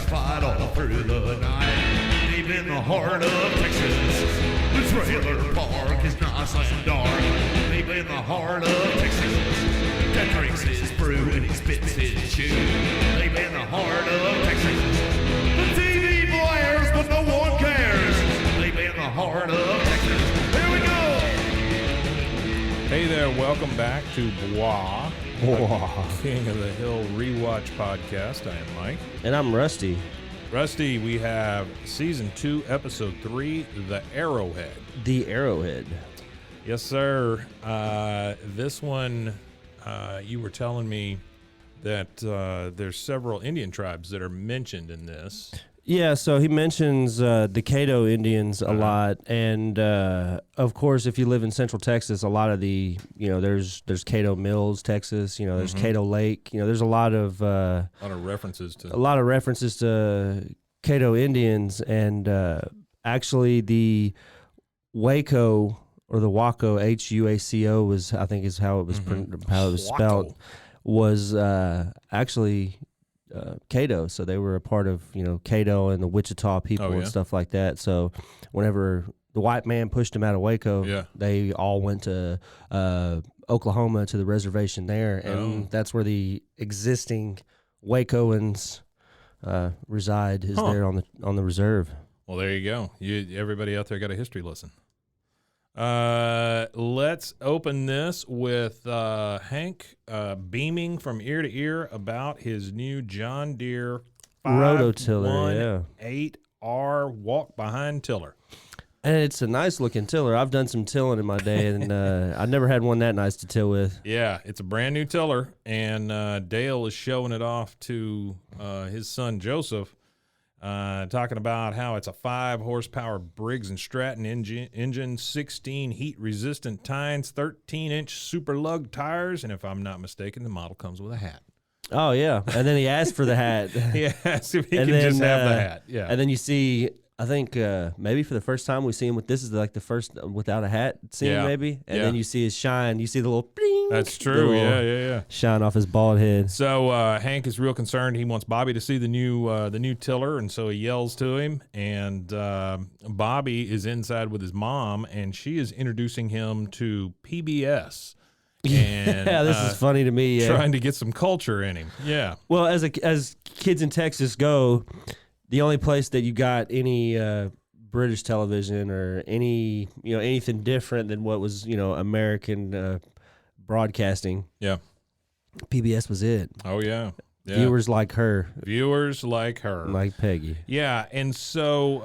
Fight all through the night, deep in the heart of Texas. The trailer park is nice and dark, deep in the heart of Texas. That drinks his brew and he spits his chew, deep in the heart of Texas. The TV blares, but no one cares, deep in the heart of Texas. Here we go! Hey there, welcome back to BWAAA. King of the Hill Rewatch podcast. I am Mike. And I'm Rusty. Rusty, we have Season 2, Episode 3, The Arrowhead. The Arrowhead. Yes, sir. This one, you were telling me that there's several Indian tribes that are mentioned in this. Yeah, so he mentions the Caddo Indians a lot, and of course, if you live in Central Texas, a lot of the, there's Caddo Mills, Texas, there's Caddo Lake, there's a lot of references to Caddo Indians, and actually the Waco or the Waco, Huaco was, I think, is how it was how it was spelled, was actually Caddo, so they were a part of Caddo and the Wichita people and stuff like that. So whenever the white man pushed them out of Waco, they all went to Oklahoma to the reservation there, and that's where the existing Wacoans reside. Is there on the reserve. Well, there you go. Everybody out there got a history lesson. Let's open this with Hank beaming from ear to ear about his new John Deere Rototiller, 8R walk-behind tiller. And it's a nice-looking tiller. I've done some tilling in my day, and I've never had one that nice to till with. Yeah, it's a brand-new tiller, and Dale is showing it off to his son Joseph, talking about how it's a 5-horsepower Briggs & Stratton engine, 16 heat-resistant tines, 13-inch super lug tires, and if I'm not mistaken, the model comes with a hat. Oh, yeah, and then he asked for the hat. Yes, if he can just have the hat, yeah. And then you see, I think maybe for the first time we see him with, this is like the first without a hat scene, maybe, and then you see his shine, you see the little bling. That's true, yeah. Shine off his bald head. So Hank is real concerned. He wants Bobby to see the new tiller, and so he yells to him. And Bobby is inside with his mom, and she is introducing him to PBS. And, yeah, this is funny to me. Trying to get some culture in him. Yeah. Well, as kids in Texas go, the only place that you got any British television or any anything different than what was American broadcasting. Yeah. PBS was it. Oh, yeah. Viewers like her. Like Peggy. Yeah, and so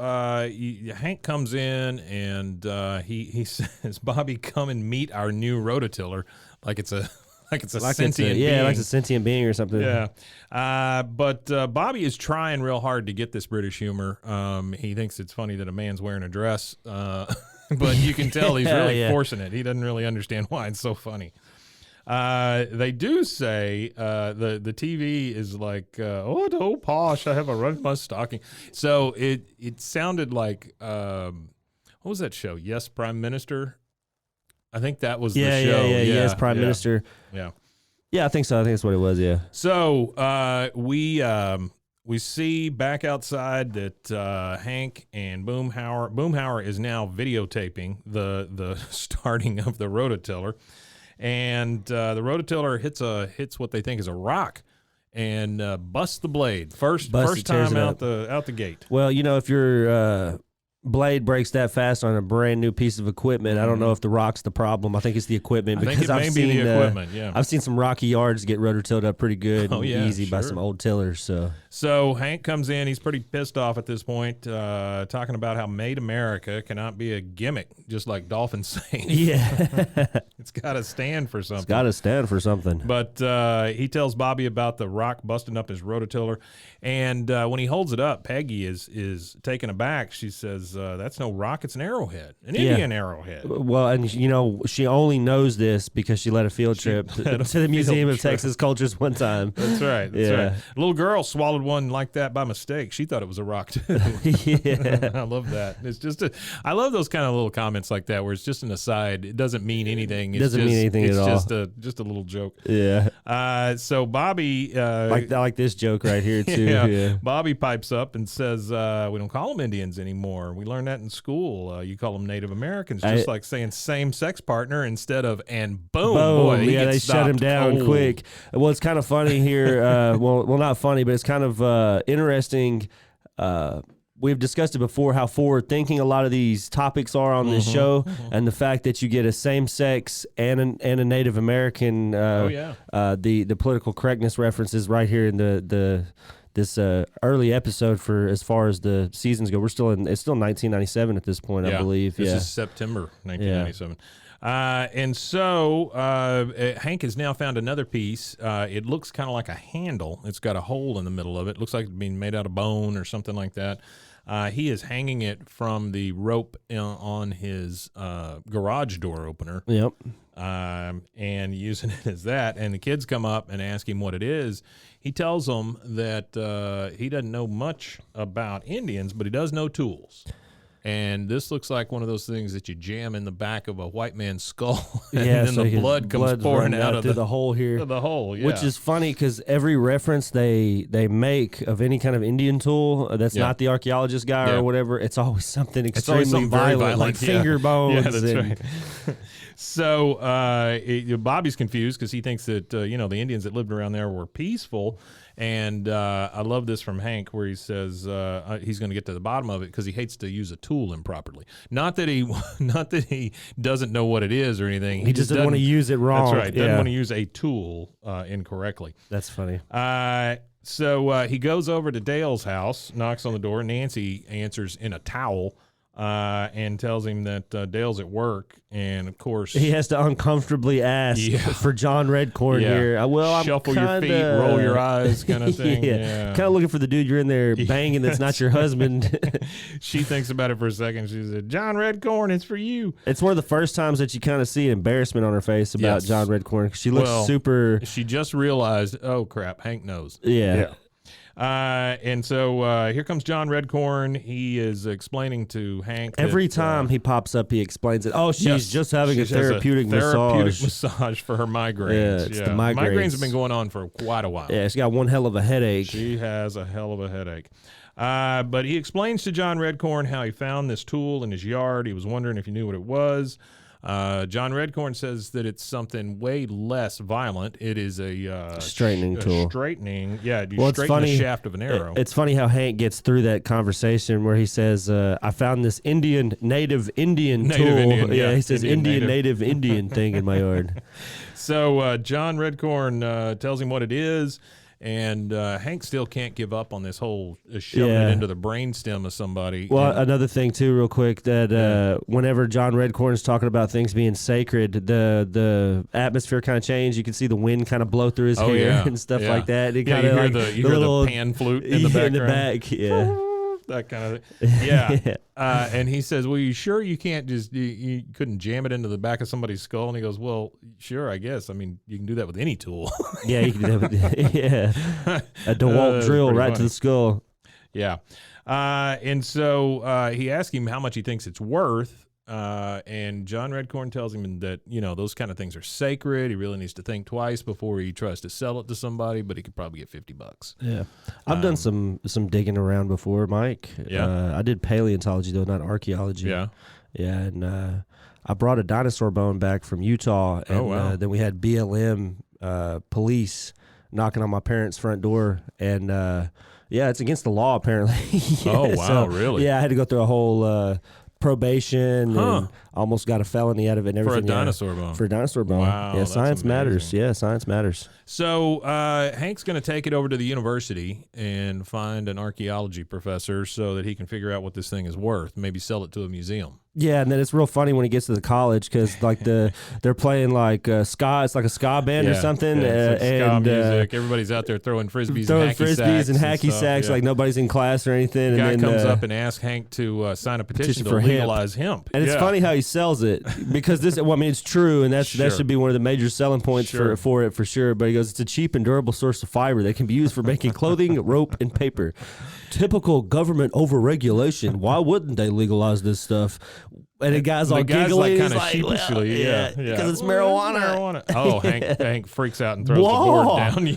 Hank comes in and he says, Bobby, come and meet our new rototiller, like it's a sentient being. Yeah, like it's a sentient being or something. Yeah. But Bobby is trying real hard to get this British humor. He thinks it's funny that a man's wearing a dress, but you can tell he's really forcing it. He doesn't really understand why it's so funny. They do say the TV is like, oh posh, I have a run my stocking. So it sounded like what was that show? Yes, Prime Minister. I think that was the show. Yes, Prime Minister. Yeah, I think so. I think that's what it was. Yeah. So we see back outside that Hank and Boomhauer is now videotaping the starting of the rototiller. And the rototiller hits what they think is a rock and busts the blade. First time out the gate. Well, if your blade breaks that fast on a brand new piece of equipment, I don't know if the rock's the problem. I think it's the equipment. Because I've seen some rocky yards get rototilled up pretty good and easy by some old tillers. So Hank comes in. He's pretty pissed off at this point, talking about how Made America cannot be a gimmick, just like Dolphin Safe. Yeah. It's got to stand for something. It's got to stand for something. But he tells Bobby about the rock busting up his rototiller. And when he holds it up, Peggy is taken aback. She says, that's no rock, it's an arrowhead, an Indian arrowhead. Well, and she only knows this because she led a field trip to the Museum of Texas Cultures one time. That's right. That's right. A little girl swallowed one like that by mistake. She thought it was a rock too. Yeah. I love that. It's just I love those kind of little comments like that where it's just an aside. It doesn't mean anything. It doesn't mean anything at all. It's just a little joke. Yeah. So Bobby like this joke right here too. Yeah. Bobby pipes up and says, we don't call them Indians anymore. We learned that in school. You call them Native Americans, just like saying same-sex partner instead of and boom. Boy, yeah, they shut him down quick. Well, it's kind of funny here. Well, not funny, but it's kind of interesting. We've discussed it before, how forward-thinking a lot of these topics are on this show, and the fact that you get a same-sex and a Native American. The political correctness references right here in this early episode for as far as the seasons go. It's still 1997 at this point, I believe. This is September 1997. And so Hank has now found another piece. It looks kind of like a handle. It's got a hole in the middle of it. It looks like it's being made out of bone or something like that. He is hanging it from the rope on his garage door opener. Yep. And using it as that. And the kids come up and ask him what it is. He tells them that he doesn't know much about Indians, but he does know tools. And this looks like one of those things that you jam in the back of a white man's skull, and then the blood comes pouring out of the hole here. The hole, yeah. Which is funny because every reference they make of any kind of Indian tool that's not the archaeologist guy or whatever, it's always something extremely violent, like finger bones. Yeah, that's right. So Bobby's confused because he thinks that the Indians that lived around there were peaceful. And I love this from Hank where he says he's going to get to the bottom of it because he hates to use a tool improperly. Not that he doesn't know what it is or anything. He just doesn't want to use it wrong. That's right. Doesn't want to use a tool incorrectly. That's funny. So he goes over to Dale's house, knocks on the door. Nancy answers in a towel. And tells him that Dale's at work, and of course he has to uncomfortably ask for John Redcorn here. Well, shuffle your feet, roll your eyes, kind of thing. Kind of looking for the dude you're in there banging that's not your husband. She thinks about it for a second. She said, "John Redcorn, it's for you." It's one of the first times that you kind of see embarrassment on her face about John Redcorn. She looks super. She just realized, oh crap, Hank knows. Yeah. And so here comes John Redcorn. He is explaining to Hank. Every time he pops up, he explains it. Oh, she's just having a therapeutic massage for her migraines. Yeah, it's the migraines. Migraines have been going on for quite a while. Yeah, she's got one hell of a headache. She has a hell of a headache. But he explains to John Redcorn how he found this tool in his yard. He was wondering if he knew what it was. John Redcorn says that it's something way less violent. It is a straightening tool. Straightening, straighten the shaft of an arrow. It's funny how Hank gets through that conversation where he says, I found this native Indian tool. He says native Indian thing in my yard. So John Redcorn tells him what it is. And Hank still can't give up on this whole shoving it into the brainstem of somebody. Well, another thing, too, real quick, that whenever John Redcorn is talking about things being sacred, the atmosphere kind of changed. You can see the wind kind of blow through his hair and stuff like that. It you hear the pan flute in the background. In the back, that kind of thing. Yeah. And he says, well, you sure you can't you couldn't jam it into the back of somebody's skull? And he goes, well, sure, I guess. I mean, you can do that with any tool. Yeah, you can do that with, a DeWalt drill right to the skull. Yeah. And so he asked him how much he thinks it's worth. And John Redcorn tells him that, those kind of things are sacred. He really needs to think twice before he tries to sell it to somebody, but he could probably get $50. Yeah. I've done some digging around before, Mike. Yeah. I did paleontology, though, not archaeology. Yeah. Yeah. And I brought a dinosaur bone back from Utah. And then we had BLM police knocking on my parents' front door. And, it's against the law, apparently. Oh, wow, so, really? Yeah, I had to go through a whole probation and almost got a felony out of it and everything. For a dinosaur bone. For a dinosaur bone. Wow, yeah, that's science matters. amazing. Yeah, science matters. So Hank's going to take it over to the university and find an archaeology professor so that he can figure out what this thing is worth. Maybe sell it to a museum. Yeah, and then it's real funny when he gets to the college because like they're playing like ska. It's like a ska band or something. Yeah, it's like ska and music. Everybody's out there throwing frisbees and hacky sacks. Yeah. Like nobody's in class or anything. The guy and then, comes up and asks Hank to sign a petition to for legalize hemp. And it's funny how he sells it because this. Well, I mean, it's true, and that should be one of the major selling points for it for sure. But he goes, it's a cheap and durable source of fiber that can be used for making clothing, rope, and paper. Typical government overregulation. Why wouldn't they legalize this stuff? And the guy's all giggling, kind of sheepishly, because it's marijuana. Oh, Hank freaks out and throws the board down.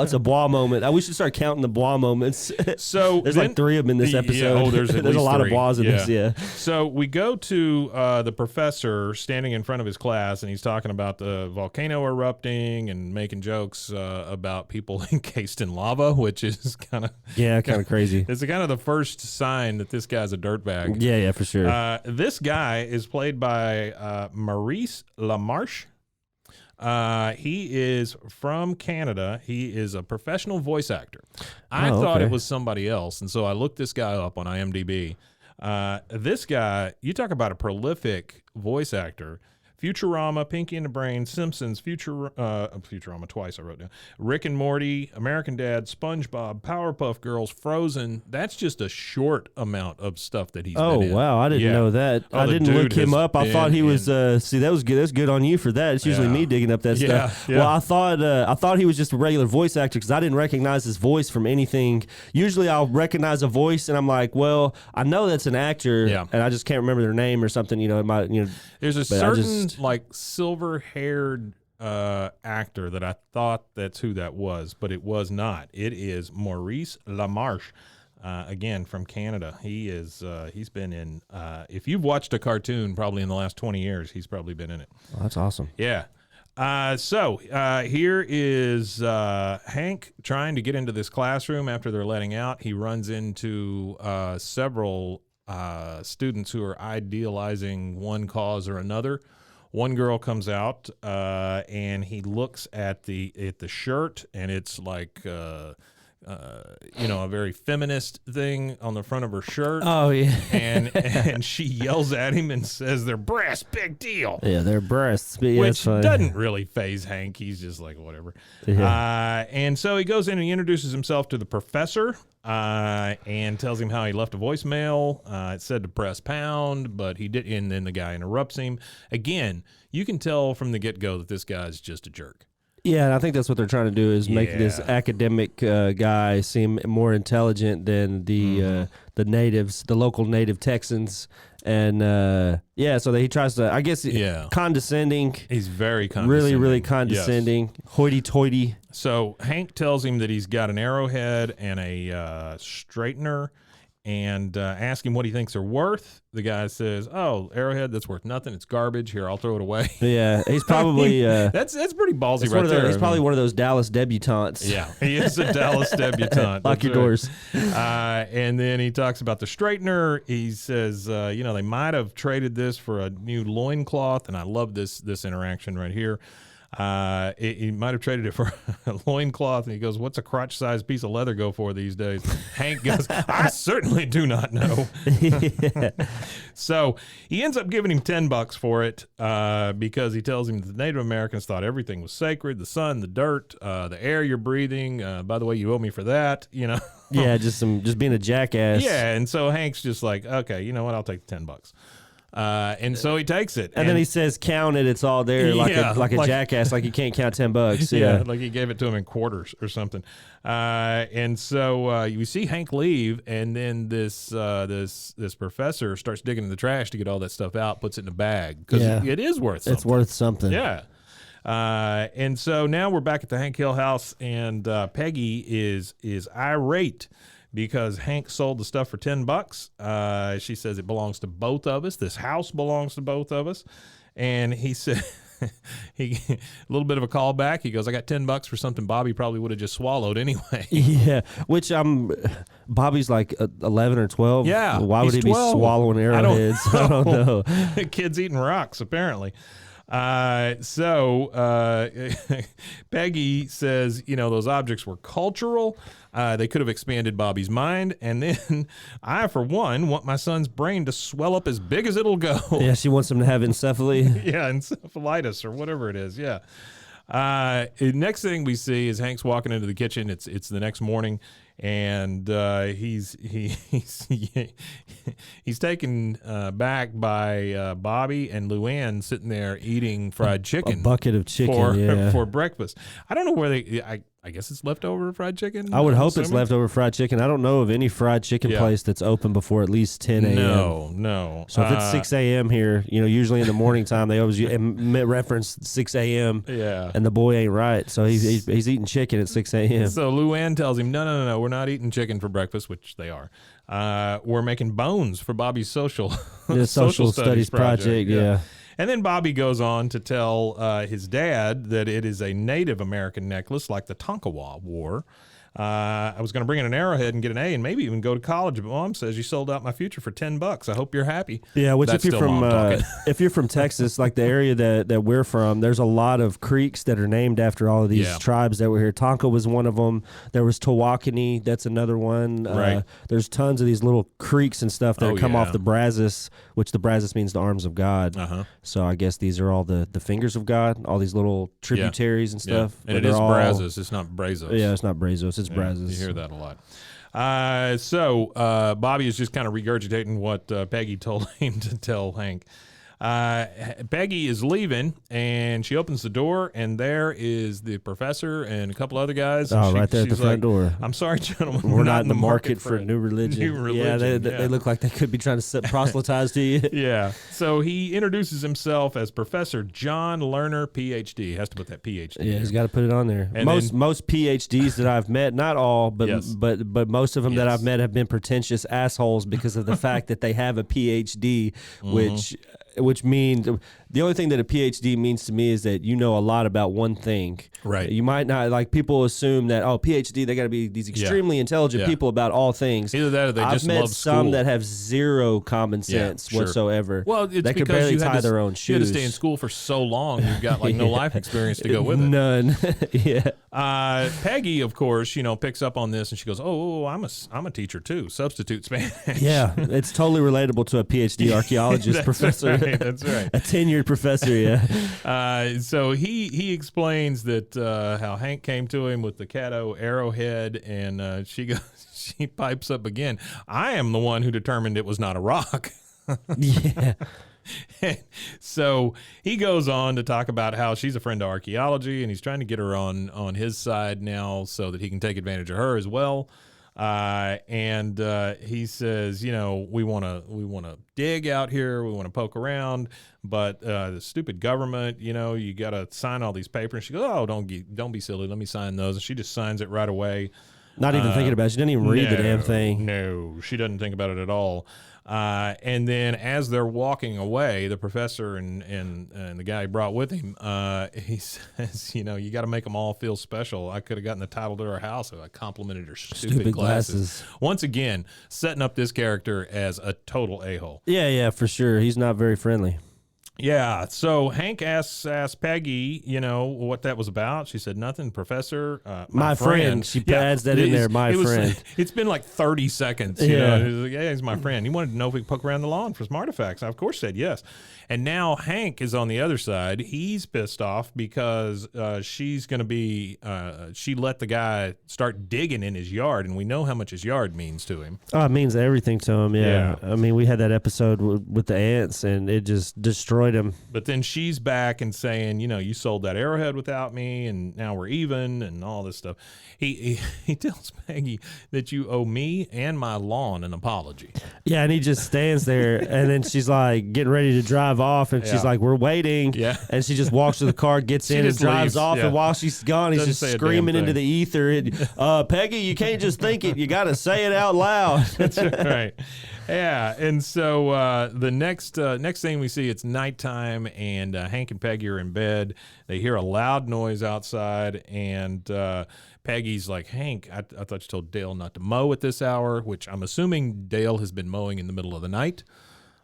It's a blah moment. We should start counting the blah moments. So there's like 3 of them in this episode. There's a lot 3. of blahs in this. Yeah. So we go to the professor standing in front of his class, and he's talking about the volcano erupting and making jokes about people encased in lava, which is kind of crazy. It's kind of the first sign that this guy's a dirtbag. Yeah, for sure. This guy is played by Maurice LaMarche. He is from Canada. He is a professional voice actor. I thought it was somebody else, and so I looked this guy up on IMDb. This guy, you talk about a prolific voice actor. Futurama, Pinky and the Brain, Simpsons, Futurama twice I wrote down, Rick and Morty, American Dad, SpongeBob, Powerpuff Girls, Frozen. That's just a short amount of stuff that he's been in. Oh, wow. I didn't know that. I didn't look him up. I thought he was, see, that was good. That's good on you for that. It's usually me digging up that stuff. Yeah. Well, I thought he was just a regular voice actor because I didn't recognize his voice from anything. Usually I'll recognize a voice and I'm like, well, I know that's an actor and I just can't remember their name or something. It might, There's a certain like silver-haired actor that I thought that's who that was, but it was not. It is Maurice LaMarche, again from Canada. He's been in. If you've watched a cartoon, probably in the last 20 years, he's probably been in it. Oh, that's awesome. Yeah. So here is Hank trying to get into this classroom after they're letting out. He runs into several students who are idealizing one cause or another. One girl comes out and he looks at the shirt, and it's like a very feminist thing on the front of her shirt. Oh yeah, and she yells at him and says, "They're breasts, big deal." Yeah, they're breasts, which doesn't really faze Hank. He's just like whatever. Yeah. And so he goes in and he introduces himself to the professor. And tells him how he left a voicemail. It said to press pound, but he did, and then the guy interrupts him. Again, you can tell from the get-go that this guy's just a jerk. Yeah, and I think that's what they're trying to do is make this academic guy seem more intelligent than the natives, the local native Texans. And so he tries to, I guess, condescending. He's very condescending. Really, really condescending. Yes. Hoity-toity. So Hank tells him that he's got an arrowhead and a straightener, and ask him what he thinks they're worth. The guy says, "Oh, arrowhead, that's worth nothing. It's garbage. Here, I'll throw it away." Yeah, he's probably that's pretty ballsy right there. He's probably one of those Dallas debutantes. Yeah, he is a Dallas debutante. Lock your doors. And then he talks about the straightener. He says, they might have traded this for a new loincloth, and I love this interaction right here. He might have traded it for a loincloth, and he goes, "What's a crotch-sized piece of leather go for these days?" Hank goes, "I certainly do not know." So he ends up giving him $10 for it because he tells him that the Native Americans thought everything was sacred: the sun, the dirt, the air you're breathing. By the way, you owe me for that. Yeah, just being a jackass. Yeah, and so Hank's just like, okay, you know what? I'll take the $10. And so he takes it, and then he says, "Count it. It's all there." Like a jackass. Like you can't count $10. Yeah, like he gave it to him in quarters or something. And so you see Hank leave, and then this professor starts digging in the trash to get all that stuff out, puts it in a bag because it is worth something. It's worth something. Yeah. And so now we're back at the Hank Hill house, and Peggy is irate because Hank sold the stuff for $10. She says it belongs to both of us. This house belongs to both of us. And he said, he a little bit of a callback. He goes, I got $10 for something Bobby probably would have just swallowed anyway. Yeah, which Bobby's like 11 or 12. Yeah, why would he 12. be swallowing arrowheads? I don't know. Kid's eating rocks, apparently. Peggy says, those objects were cultural. They could have expanded Bobby's mind. And then I, for one, want my son's brain to swell up as big as it'll go. Yeah, she wants him to have encephaly. Yeah, encephalitis or whatever it is. Yeah. Next thing we see is Hank's walking into the kitchen. It's the next morning, and he's taken back by Bobby and Luann sitting there eating fried chicken, a bucket of chicken for breakfast. I don't know where I guess it's leftover fried chicken. I would hope it's leftover fried chicken. I don't know of any fried chicken place that's open before at least 10 a.m. No. So if it's 6 a.m. here, usually in the morning time, they always reference 6 a.m. Yeah. And the boy ain't right. So he's eating chicken at 6 a.m. So Luann tells him, no, we're not eating chicken for breakfast, which they are. We're making bones for Bobby's social studies project. Yeah. And then Bobby goes on to tell his dad that it is a Native American necklace like the Tonkawa wore. I was going to bring in an arrowhead and get an A and maybe even go to college, but Mom says you sold out my future for $10. I hope you're happy. Yeah, which That's if you're from Texas, like the area that we're from, there's a lot of creeks that are named after all of these tribes that were here. Tonka was one of them. There was Tawakoni, that's another one. Right. There's tons of these little creeks and stuff that come off the Brazos, which the Brazos means the arms of God. Uh-huh. So I guess these are all the fingers of God, all these little tributaries and stuff. Yeah. And it is Brazos, it's not Brazos. Yeah, it's not Brazos. It's Brazos. You hear that a lot. So Bobby is just kind of regurgitating what Peggy told him to tell Hank. Peggy is leaving, and she opens the door, and there is the professor and a couple other guys. Right there at the front door. I'm sorry, gentlemen. We're not in the market for new religion. Yeah, they look like they could be trying to proselytize to you. Yeah. So he introduces himself as Professor John Lerner, Ph.D. He has to put that Ph.D. Yeah, he's got to put it on there. And most PhDs that I've met, not all, but but most of them that Yes. I've met have been pretentious assholes because of the fact that they have a PhD, which means the only thing that a PhD means to me is that you know a lot about one thing. Right. You might not, like, people assume that, PhD, they got to be these extremely intelligent people about all things. Either that or they just love I've met some school. that have zero common sense whatsoever. Well, it's they could because barely you had tie their own shoes. You had to stay in school for so long, you've got no life experience to go with it. None. Yeah. Peggy, of course, picks up on this, and she goes, "Oh, I'm a teacher too, substitute Spanish." Yeah, it's totally relatable to a PhD archaeologist professor. Right, that's right. A tenured professor, yeah. So he explains that how Hank came to him with the Caddo arrowhead, and she pipes up again. I am the one who determined it was not a rock. Yeah. So he goes on to talk about how she's a friend of archaeology, and he's trying to get her on his side now so that he can take advantage of her as well. And he says, we want to dig out here, we want to poke around, but the stupid government, you got to sign all these papers. And she goes, "Oh, don't be silly, let me sign those." And she just signs it right away. Not even thinking about it. She didn't even read the damn thing. No, she doesn't think about it at all. And then as they're walking away, the professor and the guy he brought with him, he says, you got to make them all feel special. I could have gotten the title to her house if I complimented her stupid glasses. Once again, setting up this character as a total a-hole. Yeah, for sure. He's not very friendly. Yeah, so Hank asks Peggy, what that was about. She said, "Nothing, Professor. My friend." She adds that in there, my friend. It's been like 30 seconds. He's my friend. He wanted to know if we could poke around the lawn for some artifacts. I, of course, said yes. And now Hank is on the other side. He's pissed off because she's going to be, she let the guy start digging in his yard, and we know how much his yard means to him. Oh, it means everything to him, yeah. I mean, we had that episode with the ants, and it just destroyed him. But then she's back and saying, you sold that arrowhead without me, and now we're even, and all this stuff. He tells Peggy that you owe me and my lawn an apology. Yeah, and he just stands there, and then she's like getting ready to drive off, and she's like, "We're waiting." Yeah. And she just walks to the car, gets in, and drives off. Yeah. And while she's gone, he's just screaming into the ether, "Peggy, you can't just think it; you got to say it out loud." That's right. Yeah, and so the next thing we see, it's nighttime, and Hank and Peggy are in bed. They hear a loud noise outside, and Peggy's like, Hank, I thought you told Dale not to mow at this hour, which I'm assuming Dale has been mowing in the middle of the night,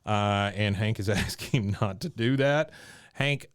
and Hank is asking him not to do that. Hank,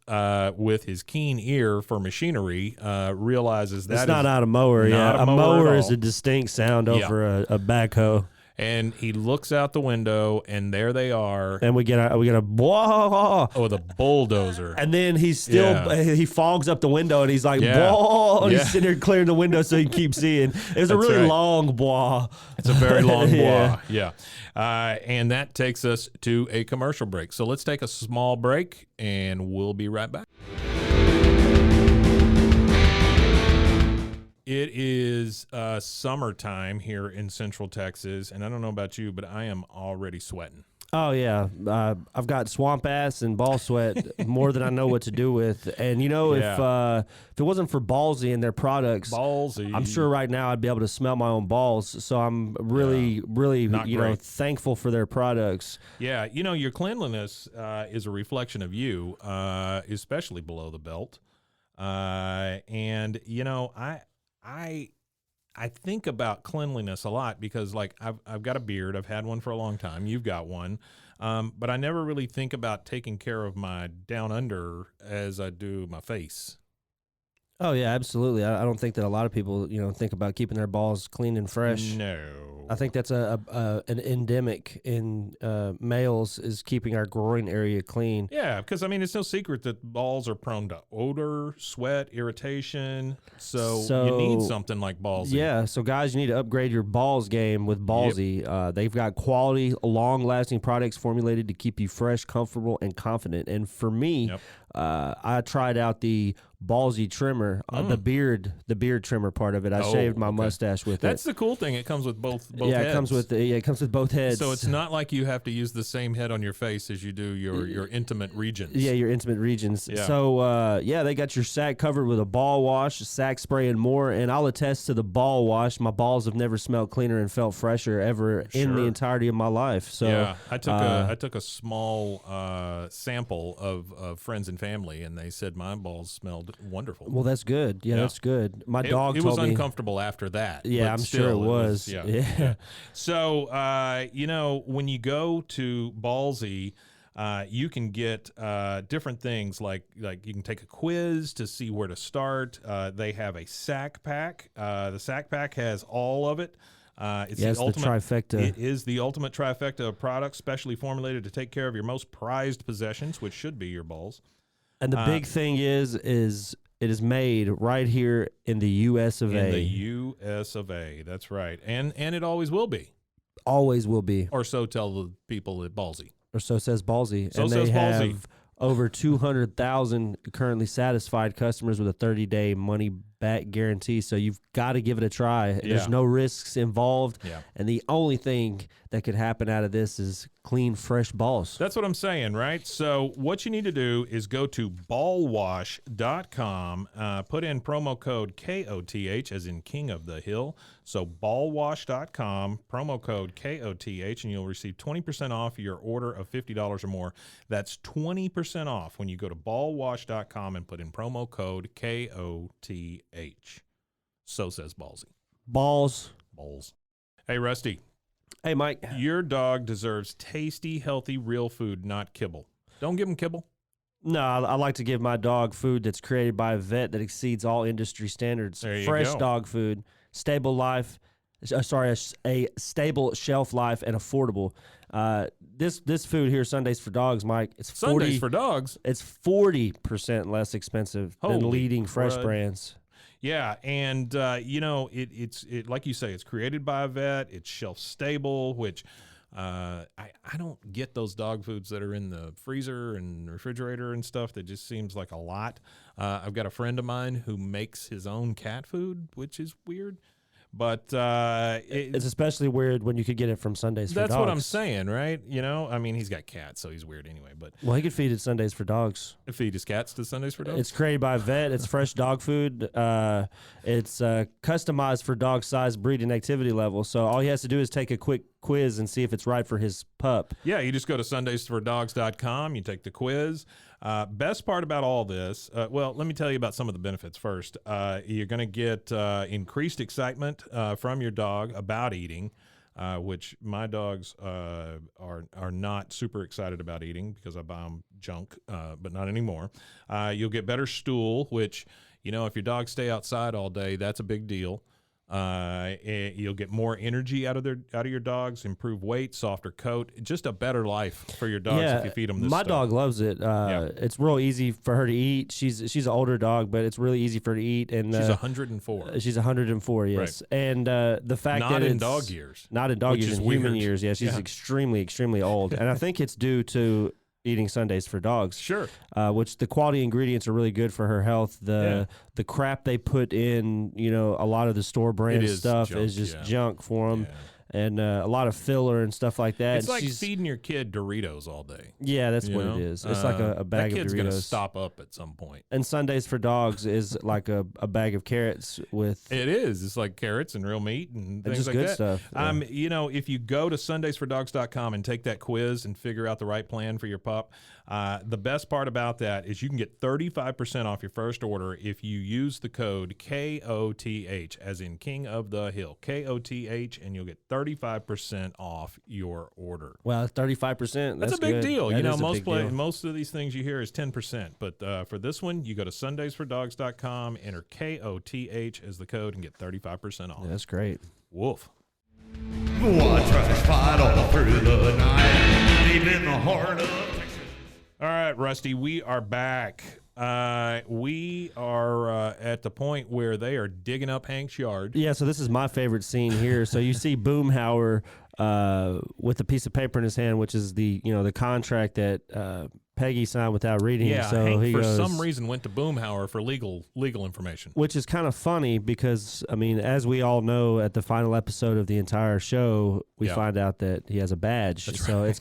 with his keen ear for machinery, realizes that it's not out a mower. Yeah, a mower is a distinct sound over a backhoe. And he looks out the window, and there they are. And we get a whoa. Oh, the bulldozer. And then he's still he fogs up the window, and he's like whoa. And he's sitting there clearing the window so he can keep seeing. It's a really long whoa. It's a very long whoa. Yeah. And that takes us to a commercial break. So let's take a small break, and we'll be right back. It is summertime here in Central Texas, and I don't know about you, but I am already sweating. Oh, yeah. I've got swamp ass and ball sweat more than I know what to do with. And, you know, if it wasn't for Ballsy and their products, I'm sure right now I'd be able to smell my own balls. So I'm really, thankful for their products. Yeah, you know, your cleanliness is a reflection of you, especially below the belt. And, you know, I think about cleanliness a lot because, like, I've got a beard. I've had one for a long time. You've got one. But I never really think about taking care of my down under as I do my face. Oh, yeah, absolutely. I don't think that a lot of people, think about keeping their balls clean and fresh. No. I think that's an endemic in males is keeping our groin area clean. Yeah, because, I mean, it's no secret that balls are prone to odor, sweat, irritation. So you need something like Ballsy. Yeah, so guys, you need to upgrade your balls game with Ballsy. Yep. They've got quality, long-lasting products formulated to keep you fresh, comfortable, and confident. And for me, I tried out the Ballsy trimmer, the beard trimmer part of it. I shaved my mustache with it. That's the cool thing. It comes with both heads. It comes with both heads. So it's not like you have to use the same head on your face as you do your intimate regions. Yeah, your intimate regions. Yeah. So they got your sack covered with a ball wash, sack spray, and more. And I'll attest to the ball wash. My balls have never smelled cleaner and felt fresher ever in the entirety of my life. So yeah, I took a small sample of friends and family, and they said my balls smelled wonderful. Well, that's good. Yeah, that's good. My dog told me. It was uncomfortable after that. Yeah, I'm sure it was. Yeah. So, when you go to Ballsy, you can get different things like you can take a quiz to see where to start. They have a sack pack. The sack pack has all of it. It's the trifecta. It is the ultimate trifecta of products, specially formulated to take care of your most prized possessions, which should be your balls. And the big thing is it is made right here in the U.S. of A. In the U.S. of A. That's right. And it always will be. Always will be. Or so tell the people at Ballsy. Or so says Ballsy. So and says they Ballsy. have over 200,000 currently satisfied customers with a 30-day money-back guarantee. So you've got to give it a try. Yeah. There's no risks involved. Yeah. And the only thing that could happen out of this is clean, fresh balls. That's what I'm saying, right? So what you need to do is go to ballwash.com, put in promo code KOTH, as in King of the Hill. So ballwash.com, promo code KOTH, and you'll receive 20% off your order of $50 or more. That's 20% off when you go to ballwash.com and put in promo code KOTH. So says Ballsy. Balls. Hey, Rusty. Hey, Mike. Your dog deserves tasty, healthy, real food, not kibble. Don't give him kibble. No, I like to give my dog food that's created by a vet that exceeds all industry standards. Fresh dog food, stable life. A stable shelf life and affordable. This food here, Sundays for Dogs, Mike. It's Sundays for Dogs. It's 40% less expensive than leading fresh brands. Yeah, and it's like you say, it's created by a vet. It's shelf stable, which I don't get those dog foods that are in the freezer and refrigerator and stuff. That just seems like a lot. I've got a friend of mine who makes his own cat food, which is weird. But it's especially weird when you could get it from Sundays for Dogs. That's what I'm saying, right? I mean, he's got cats, so he's weird anyway. But he could feed it Sundays for Dogs. Feed his cats to Sundays for Dogs? It's created by a vet. It's fresh dog food. It's customized for dog size, breed, and activity level. So all he has to do is take a quick quiz and see if it's right for his pup. Yeah, you just go to sundaysfordogs.com. You take the quiz. Best part about all this, well, let me tell you about some of the benefits first. You're going to get increased excitement from your dog about eating, which my dogs are not super excited about eating because I buy them junk, but not anymore. You'll get better stool, which, you know, if your dogs stay outside all day, that's a big deal. You'll get more energy out of your dogs, improve weight, softer coat, just a better life for your dogs if you feed them this my stuff. dog loves it. It's real easy for her to eat. She's an older dog, but it's really easy for her to eat. And she's 104. She's 104, yes. Right. And the fact not that in it's dog years, not in dog years, in human years. Yeah, she's extremely old, and I think it's due to eating Sundays for dogs. Sure. Which the quality ingredients are really good for her health. The crap they put in, you know, a lot of the store brand stuff is just junk for them. Yeah. And a lot of filler and stuff like that. It's like feeding your kid Doritos all day. Yeah, that's what it is. It's like a bag of Doritos. That kid's going to stop up at some point. And Sundays for dogs is like a bag of carrots with... It is. It's like carrots and real meat and things just like good that. Stuff. Yeah. You know, if you go to sundaysfordogs.com and take that quiz and figure out the right plan for your pup, the best part about that is you can get 35% off your first order if you use the code KOTH, as in King of the Hill, KOTH, and you'll get 35% off your order. Wow, 35%. That's a big deal. That you know, most of these things you hear is 10%, but for this one, you go to sundaysfordogs.com, enter KOTH as the code, and get 35% off. Yeah, that's great. Woof. Watch us fight all through the night, deep in the heart of Texas. All right, Rusty, we are back. We are at the point where they are digging up Hank's yard. Yeah, so this is my favorite scene here. So you see Boomhauer with a piece of paper in his hand, which is the contract that Peggy signed without reading. Yeah, so Hank he for goes, some reason went to Boomhauer for legal information. Which is kind of funny because, I mean, as we all know, at the final episode of the entire show, we find out that he has a badge. That's so right. it's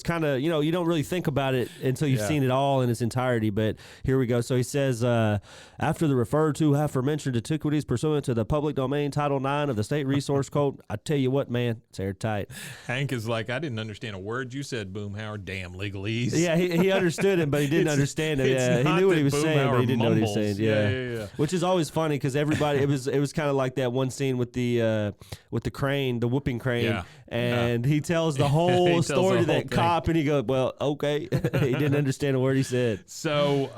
kind of you don't really think about it until you've seen it all in its entirety. But here we go. So he says, after the referred to aforementioned antiquities pursuant to the public domain Title IX of the State Resource Code, I tell you what, man, it's airtight. Hank is like, I didn't understand a word you said, Boomhauer. Damn legalese. Yeah, he understood it, but he didn't understand it. Yeah, he knew what he was saying, but he didn't know what he was saying. Yeah. Which is always funny because everybody, it was kind of like that one scene with the crane, the whooping crane, and he tells the whole story to that cop, and he goes, "Well, okay," he didn't understand a word he said. So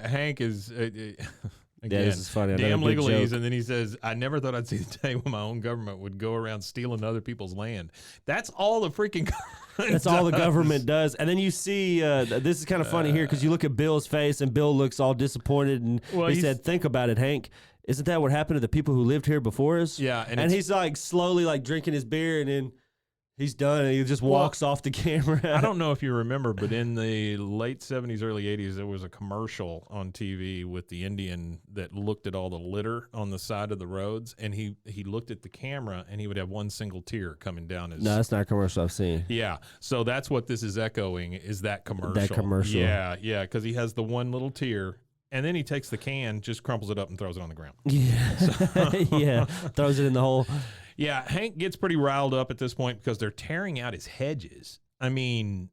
Hank is. Again, this is funny. Damn legalese. And then he says, I never thought I'd see the day when my own government would go around stealing other people's land. That's all the freaking That's all the government does. And then you see, this is kind of funny here because you look at Bill's face and Bill looks all disappointed. And he said, think about it, Hank. Isn't that what happened to the people who lived here before us? Yeah. And he's like slowly like drinking his beer and then he's done, and he just walks off the camera. I don't know if you remember, but in the late 70s, early 80s, there was a commercial on TV with the Indian that looked at all the litter on the side of the roads, and he looked at the camera, and he would have one single tear coming down his... No, that's not a commercial I've seen. Yeah, so that's what this is echoing, is that commercial. That commercial. Yeah, because he has the one little tear, and then he takes the can, just crumples it up, and throws it on the ground. Yeah, throws it in the hole. Yeah, Hank gets pretty riled up at this point because they're tearing out his hedges. I mean,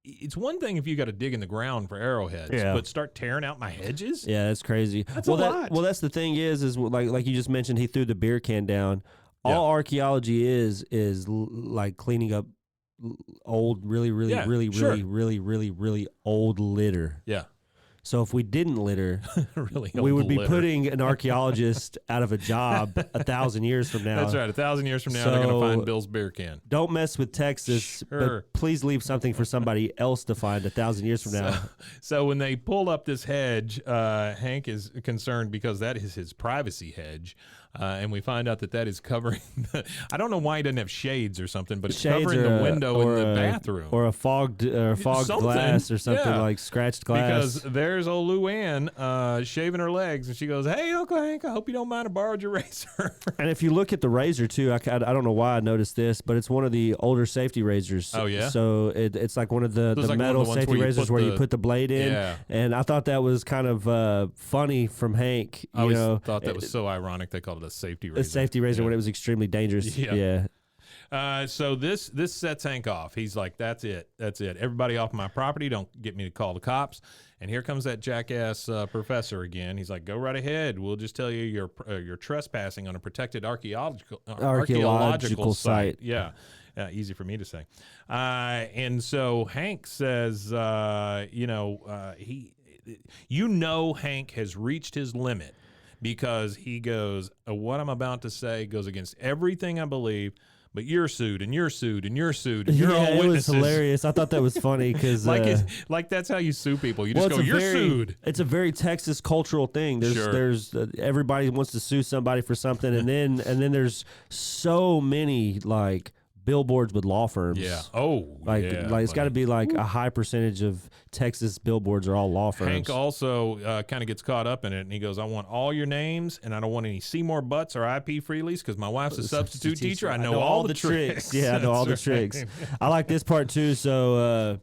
it's one thing if you got to dig in the ground for arrowheads, but start tearing out my hedges? Yeah, that's crazy. That's a lot. Well, that's the thing is like you just mentioned, he threw the beer can down. All archaeology is like cleaning up old, really old litter. Yeah. So if we didn't litter, really we would be putting an archaeologist out of a job 1,000 years from now. That's right. 1,000 years from now, they're going to find Bill's beer can. Don't mess with Texas, but please leave something for somebody else to find 1,000 years from now. So when they pull up this hedge, Hank is concerned because that is his privacy hedge. And we find out that is covering I don't know why he doesn't have shades or something, but it's covering the window in the bathroom. Or a fogged glass or something, like scratched glass. Because there's old Luann shaving her legs, and she goes, hey, Uncle Hank, I hope you don't mind I borrowed your razor. And if you look at the razor, too, I don't know why I noticed this, but it's one of the older safety razors. Oh, yeah? So it's like one of the metal safety razors where you put the blade in. Yeah. And I thought that was kind of funny from Hank. I always thought that was so ironic they called it a safety razor. A safety razor when it was extremely dangerous. Yeah. So this sets Hank off. He's like, that's it. Everybody off my property. Don't get me to call the cops. And here comes that jackass professor again. He's like, go right ahead. We'll just tell you you're trespassing on a protected archaeological site. Yeah. Easy for me to say. And so Hank says, Hank has reached his limit because he goes, what I'm about to say goes against everything I believe. But you're sued, and you're sued, and you're sued, and you're all witnesses. It was hilarious. I thought that was funny because like that's how you sue people. You just go, you're sued. It's a very Texas cultural thing. There's everybody wants to sue somebody for something, and then there's so many like billboards with law firms. Yeah. It's got to be like a high percentage of Texas billboards are all law firms. Hank also kind of gets caught up in it, and he goes, I want all your names, and I don't want any Seymour Butts or IP Freelies because my wife's a substitute teacher. I know all the tricks. Yeah, I know all the tricks. I like this part too. So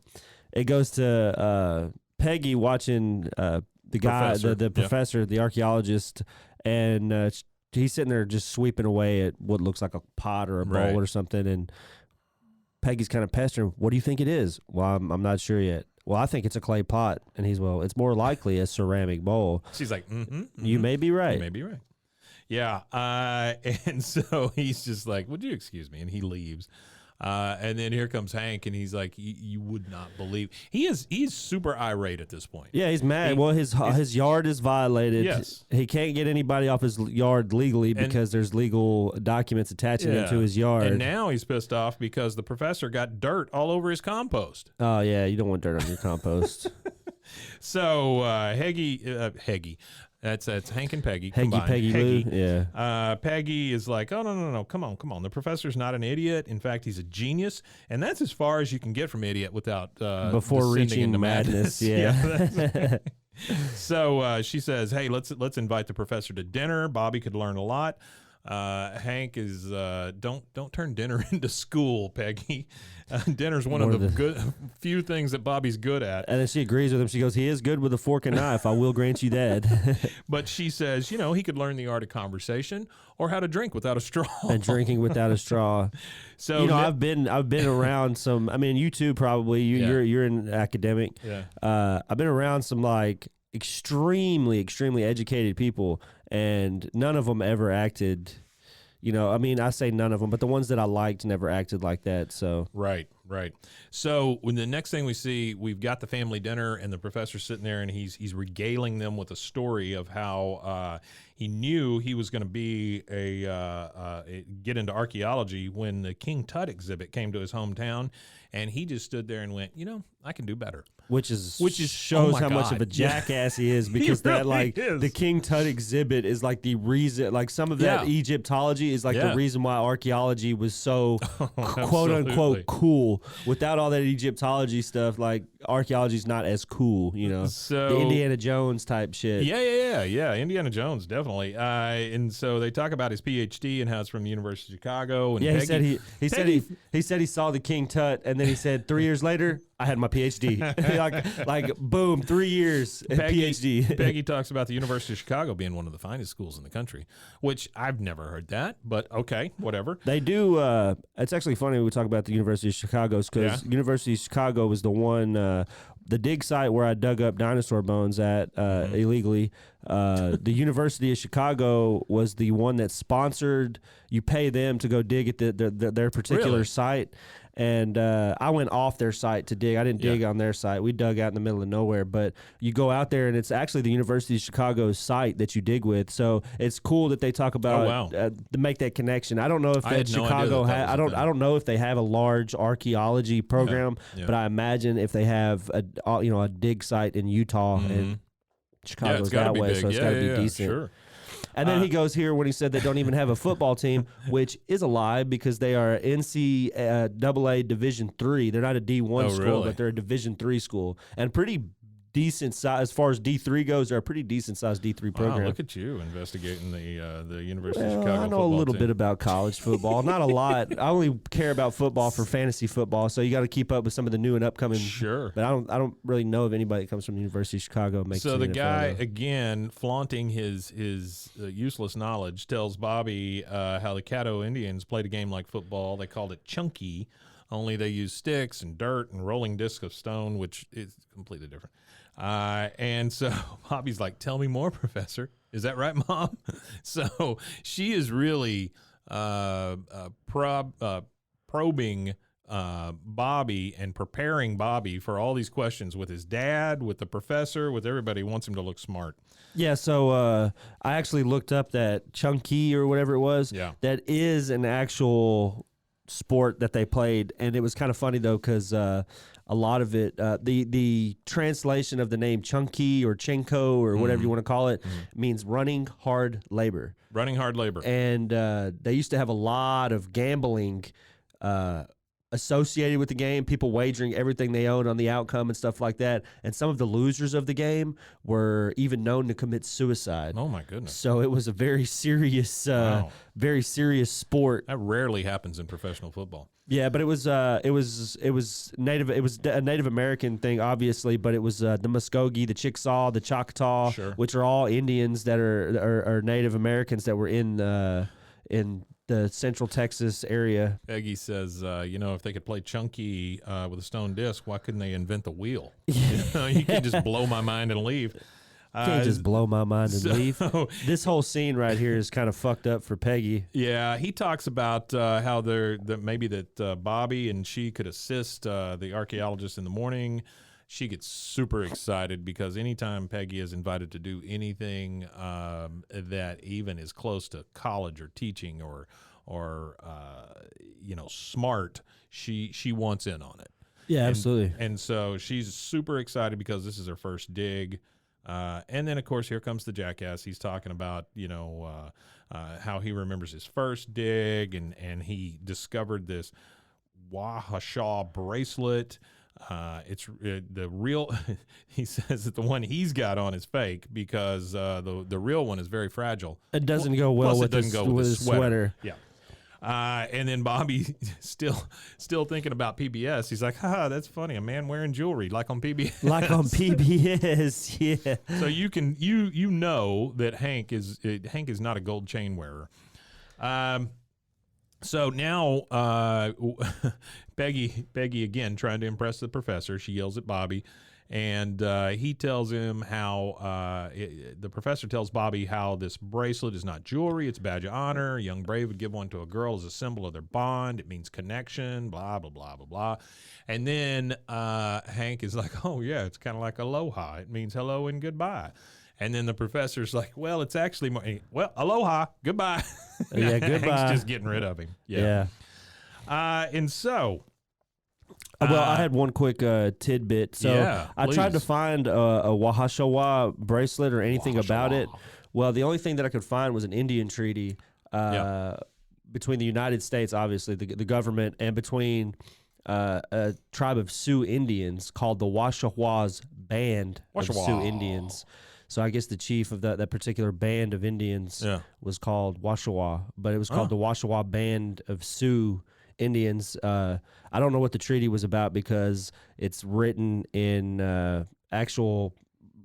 it goes to Peggy watching the guy, the professor, the archaeologist, and he's sitting there just sweeping away at what looks like a pot or a bowl or something, and Peggy's kind of pestering, what do you think it is? Well, I'm not sure yet. Well, I think it's a clay pot. And he's, well, it's more likely a ceramic bowl. She's like, You may be right. You may be right. Yeah. And so he's just like, would you excuse me? And he leaves. And then here comes Hank, and he's like, you would not believe. He's super irate at this point. Yeah, he's mad. His yard is violated. Yes. He can't get anybody off his yard legally because there's legal documents attaching him to his yard. And now he's pissed off because the professor got dirt all over his compost. Oh, yeah, you don't want dirt on your compost. So Heggy. That's Hank and Peggy combined. Peggy. Lou. Yeah. Peggy is like, oh, no. Come on. The professor's not an idiot. In fact, he's a genius. And that's as far as you can get from idiot without before reaching into madness. Yeah. So she says, hey, let's invite the professor to dinner. Bobby could learn a lot. Hank is don't turn dinner into school, Peggy. Dinner's one of the few things that Bobby's good at. And then she agrees with him. She goes, he is good with a fork and knife. I will grant you that. But she says, he could learn the art of conversation or how to drink without a straw. And drinking without a straw. So I've been around some. I mean, you too probably. You're an academic. Yeah. I've been around some like extremely educated people, and none of them ever acted. I mean, I say none of them, but the ones that I liked never acted like that. So right. So when the next thing we see, we've got the family dinner, and the professor's sitting there, and he's regaling them with a story of how he knew he was going to be get into archaeology when the King Tut exhibit came to his hometown, and he just stood there and went, I can do better. Which shows how much of a jackass he is, because the King Tut exhibit is like the reason, like some of that Egyptology is like the reason why archaeology was so quote unquote cool. Without all that Egyptology stuff, like archaeology's not as cool, So the Indiana Jones type shit. Yeah. Indiana Jones, definitely. And so they talk about his PhD and how it's from the University of Chicago. And Peggy, he said he saw the King Tut, and then he said 3 years later, I had my PhD. like boom, 3 years PhD. Peggy talks about the University of Chicago being one of the finest schools in the country, which I've never heard that, but okay, whatever. They do. It's actually funny we talk about the University of Chicago because University of Chicago was the one, the dig site where I dug up dinosaur bones at illegally. The University of Chicago was the one that sponsored. You pay them to go dig at their particular site. And I went off their site to dig. I didn't dig on their site. We dug out in the middle of nowhere. But you go out there, and it's actually the University of Chicago's site that you dig with. So it's cool that they talk about to make that connection. I don't know if that Chicago I don't know if they have a large archaeology program, but I imagine if they have a dig site in Utah and Chicago's that way, so it's got to be decent. Sure. And then he goes here when he said they don't even have a football team, which is a lie because they are NCAA Division III. They're not a D1 school, but they're a Division III school, and pretty decent size as far as D3 goes. They're a pretty decent sized D3 program. Wow, look at you investigating the University of Well, Chicago. I know a little team. bit about college football, not a lot. I only care about football for fantasy football, so you got to keep up with some of the new and upcoming. Sure, but I don't really know of anybody that comes from the University of Chicago. So the guy again flaunting his useless knowledge tells Bobby how the Caddo Indians played a game like football. They called it chunky, only they used sticks and dirt and rolling discs of stone, which is completely different. And so Bobby's like, "Tell me more, Professor. Is that right, Mom?" So she is really probing Bobby and preparing Bobby for all these questions with his dad, with the professor, with everybody. Wants him to look smart. Yeah, so I actually looked up that chunky or whatever it was. Yeah. That is an actual sport that they played, and it was kind of funny though because a lot of it, the translation of the name chunky or chenko or whatever you want to call it, means running hard labor. Running hard labor. And they used to have a lot of gambling associated with the game, people wagering everything they owned on the outcome and stuff like that. And some of the losers of the game were even known to commit suicide. Oh my goodness! So it was a very serious, Wow. very serious sport. That rarely happens in professional football. Yeah, but it was native. It was a Native American thing, obviously, but it was the Muskogee, the Chickasaw, the Choctaw, Sure. which are all Indians that are Native Americans that were in the Central Texas area. Peggy says, if they could play chunky with a stone disc, why couldn't they invent the wheel? You can just blow my mind and leave. Can't just blow my mind and leave. This whole scene right here is kind of fucked up for Peggy. Yeah, he talks about how maybe Bobby and she could assist the archaeologist in the morning. She gets super excited because anytime Peggy is invited to do anything that even is close to college or teaching or smart, she wants in on it. Yeah, absolutely. And so she's super excited because this is her first dig. And then, of course, here comes the jackass. He's talking about, how he remembers his first dig, and he discovered this BWAAA bracelet. It's the real. He says that the one he's got on is fake because the real one is very fragile. It doesn't go well with his sweater. Yeah. And then Bobby still thinking about PBS. He's like, "Ha, that's funny. A man wearing jewelry like on PBS." Like on PBS, yeah. So you know that Hank is not a gold chain wearer. So now Peggy again trying to impress the professor. She yells at Bobby, and he tells him how the professor tells Bobby how this bracelet is not jewelry, it's a badge of honor. A young brave would give one to a girl as a symbol of their bond. It means connection, blah, blah, blah, blah, blah. And then Hank is like, oh, yeah, it's kind of like aloha. It means hello and goodbye. And then the professor's like, well, it's actually more, aloha, goodbye. Yeah, goodbye. Hank's just getting rid of him. Yeah. And so... well, I had one quick tidbit. So yeah, I tried to find a Wahashawa bracelet or anything about it. Well, the only thing that I could find was an Indian treaty between the United States, obviously, the government, and between a tribe of Sioux Indians called the Washawas Band of Sioux Indians. So I guess the chief of that particular band of Indians was called Washawa, but it was called the Washawa Band of Sioux Indians. I don't know what the treaty was about because it's written in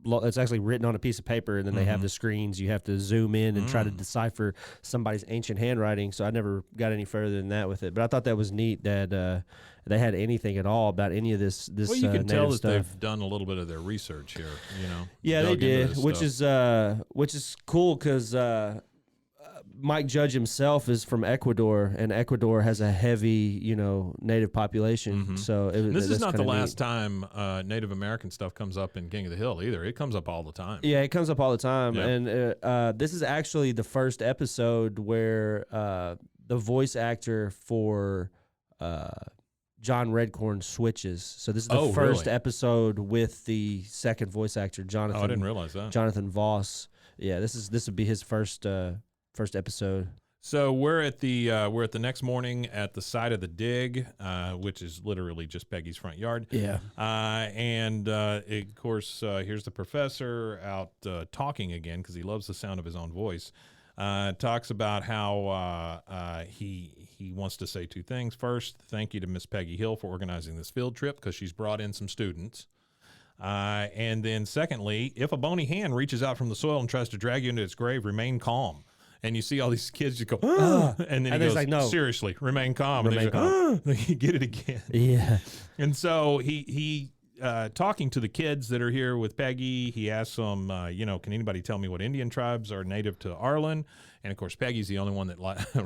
it's actually written on a piece of paper, and then they have the screens. You have to zoom in and try to decipher somebody's ancient handwriting. So I never got any further than that with it. But I thought that was neat that they had anything at all about any of this. Well, you can tell that stuff. they've done a little bit of their research here. Yeah, they did, which is cool because Mike Judge himself is from Ecuador, and Ecuador has a heavy, native population. So this is not the last time Native American stuff comes up in King of the Hill either. It comes up all the time. Yeah, it comes up all the time, Yep. and this is actually the first episode where the voice actor for John Redcorn switches. So this is the first episode with the second voice actor, Jonathan. Oh, I didn't realize that. Jonathan Voss. Yeah, this would be his first episode. So we're at the next morning at the site of the dig, which is literally just Peggy's front yard. Yeah. Of course, here's the professor out talking again because he loves the sound of his own voice. Talks about how he wants to say two things. First, thank you to Miss Peggy Hill for organizing this field trip because she's brought in some students. And then secondly, if a bony hand reaches out from the soil and tries to drag you into its grave, remain calm. And you see all these kids just go, and then he goes, like, no, seriously, remain calm. Remain calm. You get it again. Yeah. And so he talking to the kids that are here with Peggy, he asks them, can anybody tell me what Indian tribes are native to Arlen? And, of course, Peggy's the only one that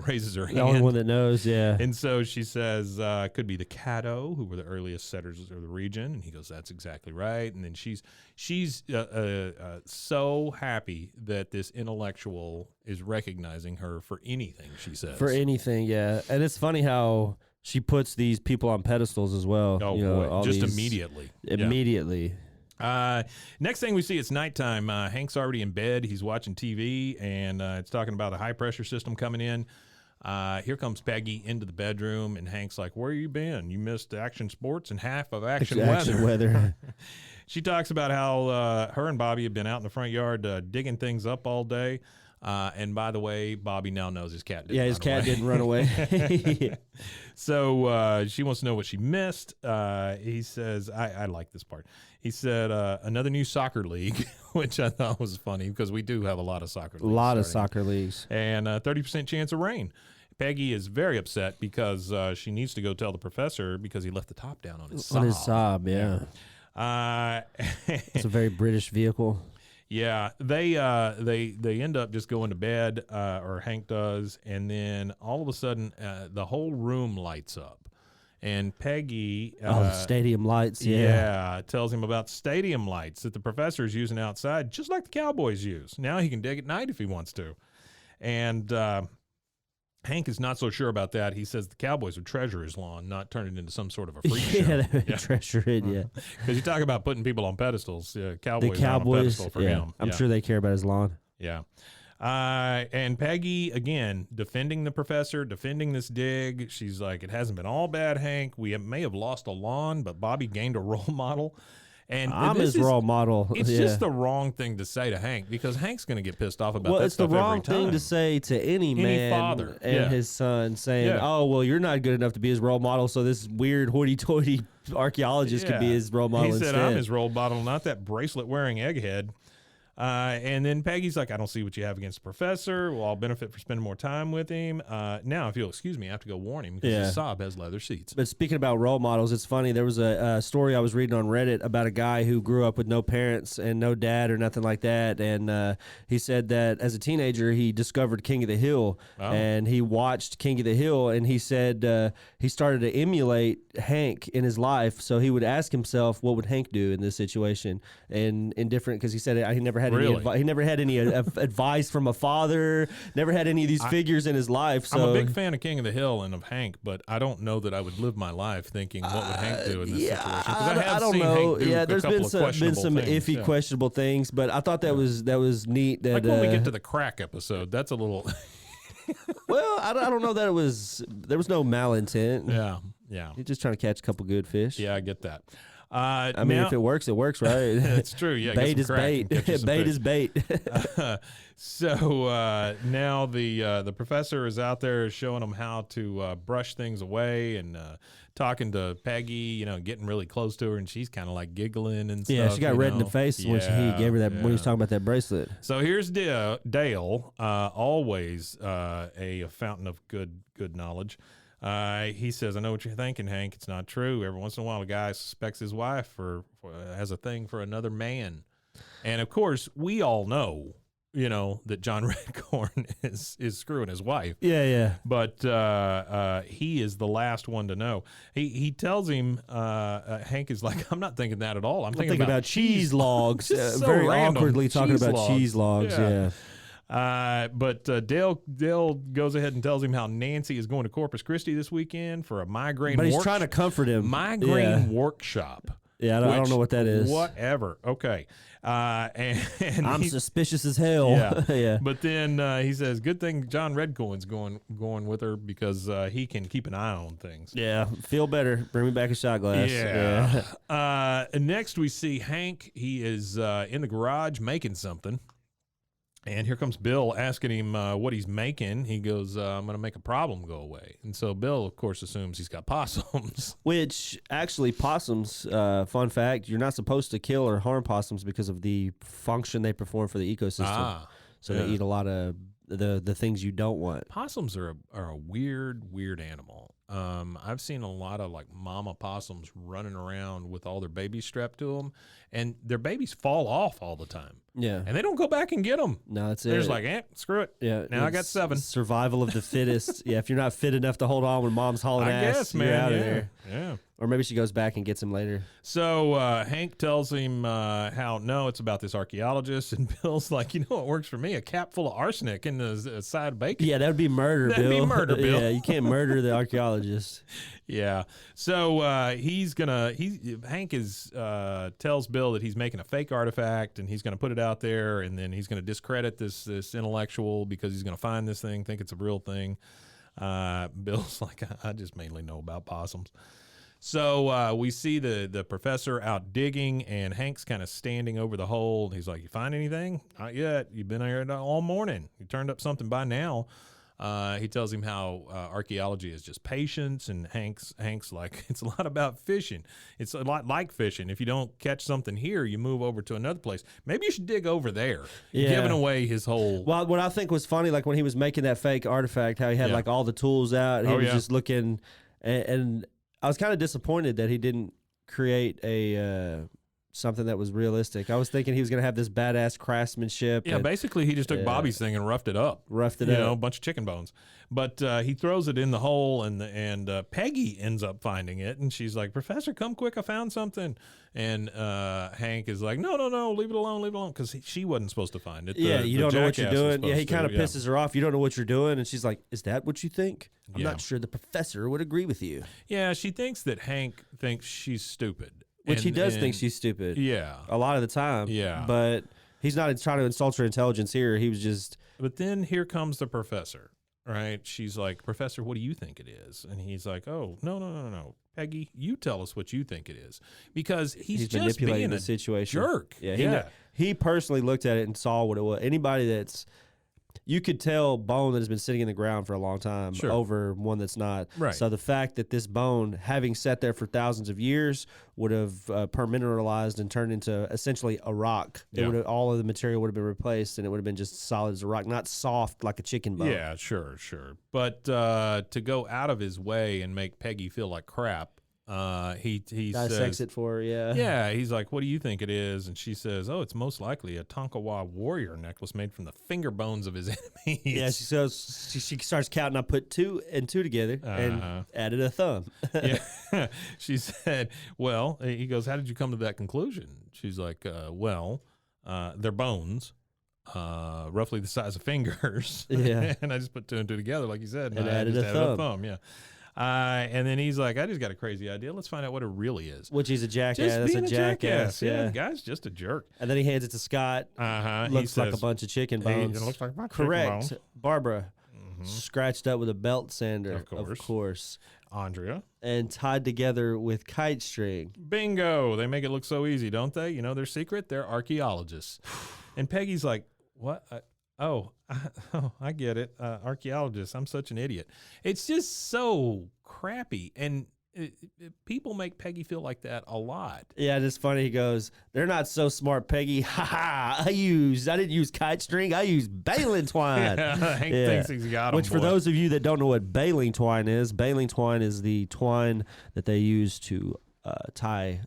raises her hand. The only one that knows, yeah. And so she says, could be the Caddo, who were the earliest settlers of the region. And he goes, that's exactly right. And then she's so happy that this intellectual is recognizing her for anything she says. For anything, yeah. And it's funny how she puts these people on pedestals as well. Oh, boy. Just immediately. Immediately. Next thing we see, it's nighttime. Hank's already in bed. He's watching TV, and it's talking about a high-pressure system coming in. Here comes Peggy into the bedroom, and Hank's like, where you been? You missed action sports and half of action weather. She talks about how her and Bobby have been out in the front yard digging things up all day. And by the way, Bobby now knows his cat didn't run away. His cat didn't run away. So she wants to know what she missed. He says, I like this part. He said, another new soccer league, which I thought was funny because we do have a lot of soccer leagues. A lot of soccer leagues. And 30% chance of rain. Peggy is very upset because she needs to go tell the professor because he left the top down on his Saab. On his Saab, yeah. It's a very British vehicle. Yeah, they end up just going to bed, or Hank does, and then all of a sudden the whole room lights up. And Peggy... the stadium lights, yeah. Tells him about stadium lights that the professor's using outside, just like the Cowboys use. Now he can dig at night if he wants to. And Hank is not so sure about that. He says the Cowboys would treasure his lawn, not turn it into some sort of a freak show. They would treasure it, yeah. Because you talk about putting people on pedestals. Cowboys are on a pedestal for him. I'm sure they care about his lawn. Yeah. And Peggy, again, defending the professor, defending this dig. She's like, it hasn't been all bad, Hank. We may have lost a lawn, but Bobby gained a role model. And I'm his role model. It's just the wrong thing to say to Hank because Hank's going to get pissed off about that stuff every time. Well, it's the wrong thing to say to any man father and his son saying, oh, well, you're not good enough to be his role model, so this weird hoity-toity archaeologist could be his role model instead. He said, I'm his role model, not that bracelet-wearing egghead. And then Peggy's like, I don't see what you have against the professor. Well, I'll benefit for spending more time with him. Now, if you'll excuse me, I have to go warn him because his Saab has leather seats. But speaking about role models, it's funny. There was a story I was reading on Reddit about a guy who grew up with no parents and no dad or nothing like that. And he said that as a teenager, he discovered King of the Hill. And he watched King of the Hill. And he said he started to emulate Hank in his life. So he would ask himself, what would Hank do in this situation? And in different, because he said he never had he never had any advice from a father, never had any of these figures in his life. So I'm a big fan of King of the Hill and of Hank, but I don't know that I would live my life thinking what would Hank do in this situation. I don't know. There's been some iffy, things. Questionable things, but I thought that was neat. That like when we get to the crack episode, that's a little. Well, I don't know that there was no malintent. Yeah. You're just trying to catch a couple good fish. Yeah, I get that. I mean, if it works, it works, right? That's true. Yeah, bait is bait. Bait is bait. So now the professor is out there showing them how to brush things away and talking to Peggy, getting really close to her, and she's kind of like giggling and stuff. Yeah, she got red in the face when he gave her that when he was talking about that bracelet. So here's Dale, always a fountain of good knowledge. He says, I know what you're thinking, Hank. It's not true. Every once in a while, a guy suspects his wife has a thing for another man. And, of course, we all know, that John Redcorn is screwing his wife. Yeah. But he is the last one to know. He tells him, Hank is like, I'm not thinking that at all. I'm thinking about cheese logs. So very random. Awkwardly talking about cheese logs, yeah. But Dale goes ahead and tells him how Nancy is going to Corpus Christi this weekend for a migraine. But he's trying to comfort him. Migraine workshop. Yeah, I don't know what that is. Whatever. Okay. And I'm suspicious as hell. Yeah. Yeah. But then he says, good thing John Redcoin's going with her because he can keep an eye on things. Yeah. Feel better. Bring me back a shot glass. Yeah. Next we see Hank. He is in the garage making something. And here comes Bill asking him what he's making. He goes, I'm going to make a problem go away. And so Bill, of course, assumes he's got possums. Which, actually, possums, fun fact, you're not supposed to kill or harm possums because of the function they perform for the ecosystem. So they eat a lot of the things you don't want. Possums are a weird animal. I've seen a lot of like mama possums running around with all their babies strapped to them, and their babies fall off all the time. Yeah. And they don't go back and get them. No, that's it. They're just like, screw it. Yeah. Now I got 7. Survival of the fittest. Yeah, if you're not fit enough to hold on when mom's hauling ass, guess, man. you're out of there. Yeah. Or maybe she goes back and gets him later. So Hank tells him how, no, it's about this archaeologist. And Bill's like, you know what works for me? A cap full of arsenic in the side of bacon. Yeah, that would be murder, That'd Bill. be murder, Bill. Yeah, you can't murder the archaeologist. Yeah. So Hank tells Bill that he's making a fake artifact and he's going to put it out there, and then he's going to discredit this intellectual because he's going to find this thing, think it's a real thing. Bill's like, I just mainly know about possums. So we see the professor out digging, and Hank's kind of standing over the hole. He's like, you find anything? Not yet. You've been here all morning. You turned up something by now. He tells him how archaeology is just patience, and Hank's like, it's a lot about fishing. It's a lot like fishing. If you don't catch something here, you move over to another place. Maybe you should dig over there. Yeah. Giving away his whole... Well, what I think was funny, like when he was making that fake artifact, how he had like all the tools out. He was just looking, and I was kind of disappointed that he didn't create a... something that was realistic. I was thinking he was going to have this badass craftsmanship. Yeah, basically he just took Bobby's thing and roughed it up. You know, a bunch of chicken bones. But he throws it in the hole, and Peggy ends up finding it, and she's like, Professor, come quick, I found something. And Hank is like, no, leave it alone, because she wasn't supposed to find it. You don't know what you're doing. Yeah, he kind of pisses her off. You don't know what you're doing, and she's like, is that what you think? I'm not sure the professor would agree with you. Yeah, she thinks that Hank thinks she's stupid. Which he does think she's stupid. Yeah. A lot of the time. Yeah. But he's not trying to insult her intelligence here. He was just... But then here comes the professor, right? She's like, Professor, what do you think it is? And he's like, oh, no. Peggy, you tell us what you think it is. Because he's just manipulating being the situation. Jerk. Yeah. He personally looked at it and saw what it was. Anybody that's... You could tell bone that has been sitting in the ground for a long time over one that's not. Right. So the fact that this bone, having sat there for thousands of years, would have permineralized and turned into essentially a rock. It would have, all of the material would have been replaced, and it would have been just solid as a rock, not soft like a chicken bone. Yeah, sure. But to go out of his way and make Peggy feel like crap, he dissects says, it for her, Yeah, he's like, what do you think it is? And she says, oh, it's most likely a Tonkawa warrior necklace made from the finger bones of his enemies. Yeah, she says she starts counting. I put 2 and 2 together and added a thumb. Yeah. She said, well, he goes, how did you come to that conclusion? She's like, they're bones. Roughly the size of fingers. Yeah. And I just put 2 and 2 together, like you said. And added a thumb. Yeah. And then he's like, I just got a crazy idea. Let's find out what it really is. Which he's a jackass. Just That's being a jackass. Yeah, the guy's just a jerk. And then he hands it to Scott. Looks like a bunch of chicken bones. It looks like my Correct. chicken bone. Barbara. Scratched up with a belt sander. Of course. Andrea. And tied together with kite string. Bingo. They make it look so easy, don't they? You know their secret? They're archaeologists. And Peggy's like, what? I get it. Archaeologist. I'm such an idiot. It's just so crappy. And people make Peggy feel like that a lot. Yeah, it's funny. He goes, they're not so smart, Peggy. I didn't use kite string. I used baling twine. Hank thinks he's got him. Which, for those of you that don't know what baling twine is the twine that they use to tie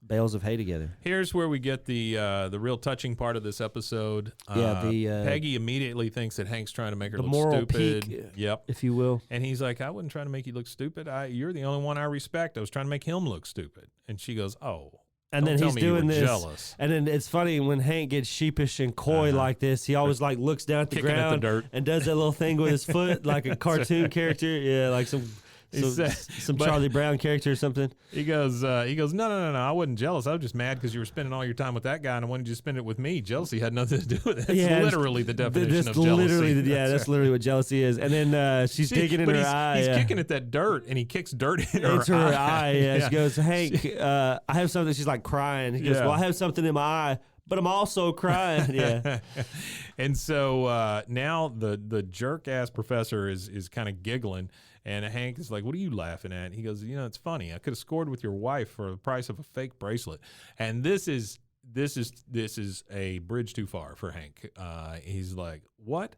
bales of hay together. Here's where we get the real touching part of this episode. Peggy immediately thinks that Hank's trying to make her look stupid. Peak, yep, if you will. And he's like, I wasn't trying to make you look stupid. You're the only one I respect. I was trying to make him look stupid. And she goes, oh. And then he's doing this. Jealous. And then it's funny when Hank gets sheepish and coy like this. He always like looks down at the ground at the dirt. and does that little thing with his foot like a cartoon character. Yeah, like some Some Charlie Brown character or something. He goes, no, I wasn't jealous. I was just mad because you were spending all your time with that guy and I wanted you to spend it with me. Jealousy had nothing to do with it. That's literally the definition of jealousy. That's literally what jealousy is. And then she's digging in her eye. He's kicking at that dirt, and he kicks dirt in her eye. Yeah. She goes, Hank, I have something. She's like crying. He goes, well, I have something in my eye, but I'm also crying. Yeah. And so now the jerk ass professor is kind of giggling, and Hank is like, "What are you laughing at?" And he goes, "It's funny. I could have scored with your wife for the price of a fake bracelet." And this is a bridge too far for Hank. He's like, "What?"